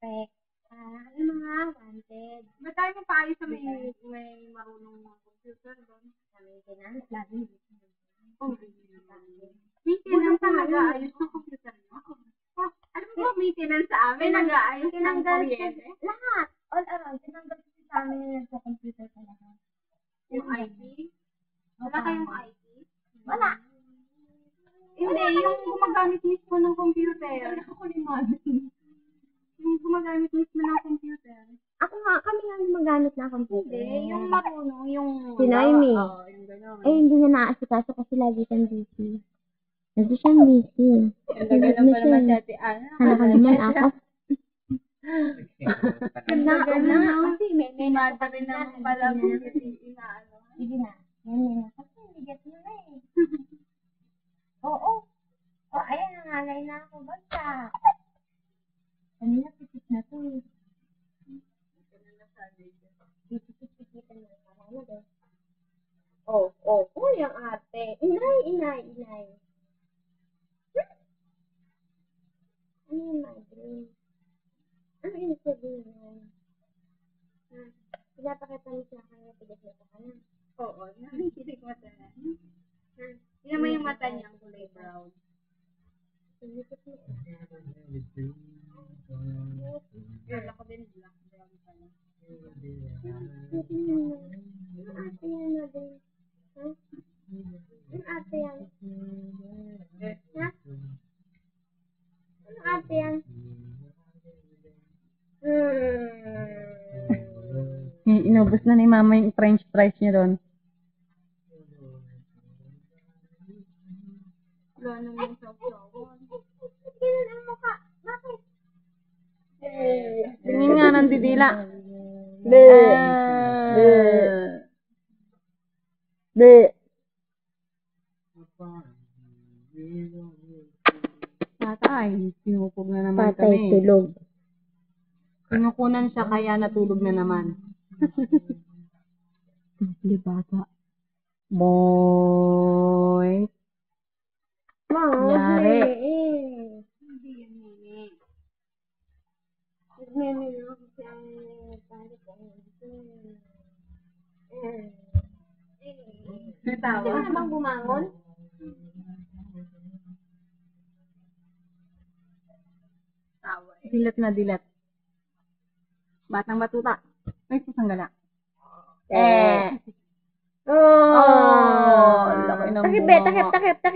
perfect. Ano mga wanted. Matay mo pa ayos sa may marunong mga computer doon. Sa maintenance, lagi. Maintenance ang nag-aayos ng computer mo. Alam mo ba, maintenance sa amin, nag-aayos ng kuryente? Lahat. All around. Tinanggal ko sa amin yung nagpo-computer talaga. Yung IT? Wala kayong IT? Wala. Hindi, yung gumagamit mismo ng computer. Yung gumagamit mismo ng computer. Ako nga, kami nga gumagamit na computer. Hindi, yung marunong, yung... Si Noemi. Oo, yung gano'n. Eh, hindi niya naasikaso kasi lagi siyang busy. Lagi siyang busy. Ang gano'n pa naman si Ate Ana. Hala ka naman ako. Ganda na. kasi may mata rin naman pala kung inaano. Sige na. Yan. Kasi bigat mo na eh. Oo. Oh, ayan, nangalay na ako. Basta. Kanina pisit na to eh. Pisit-pisit na parang na. Oh, yung ate. Inay. Ano yung migraine? Ano yung sabihin? Pinapakita mo sa akin na pigat na ka na. Oo, nakikinig mata na. Yan mo yung mata niya, kulay brown. Kala ko din black brown pala. Ano ate yan? Ha? Ano ate yan? Inubos na ni Mama yung french fries niya doon. Wala naman sa usawan. Ganun ang mukha. Bakit? Tingin nga ng didila. Patay. Pinupog na naman Patay kami. tulog. Pinukunan siya kaya natulog na naman. Di bata. Boy. Yari. Hindi yan nini. Nagmeme lang kasi ang pare ko. Natawa. Hindi mo na bang bumangon? Tawa eh. Dilat na dilat. Batang batuta. Ay, sasanggala. Oh! Laki ng Takip be, bunga.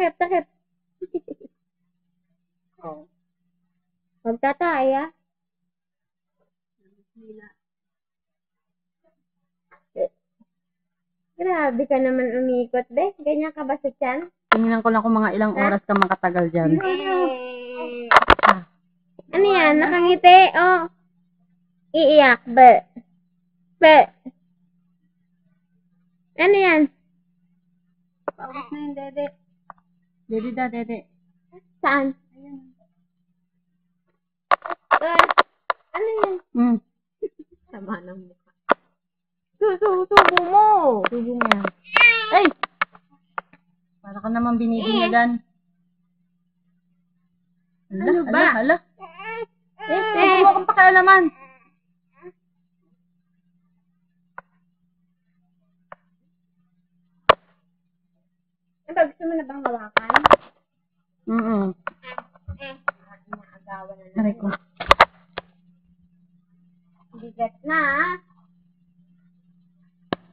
takip. Oh. Magtataya. Grabe ka naman umikot, be. Ganyan ka ba sa tiyan? Tingnan ko lang kung mga ilang oras ka makatagal dyan. Ano yan? Nakangiti? Oh. Iiyak, be. Ano yan? Paubos na yung dede. Dede. Saan? Ano yan? Sama ng mukha. Subo mo. Subo mo yan. Ay! Para ka naman binibinyagan. Ano ba? Hala. Huwag mo akong pakialaman. Gusto mo na bang hawakan? Inaagawan na Aray ko. Bigat na, ah.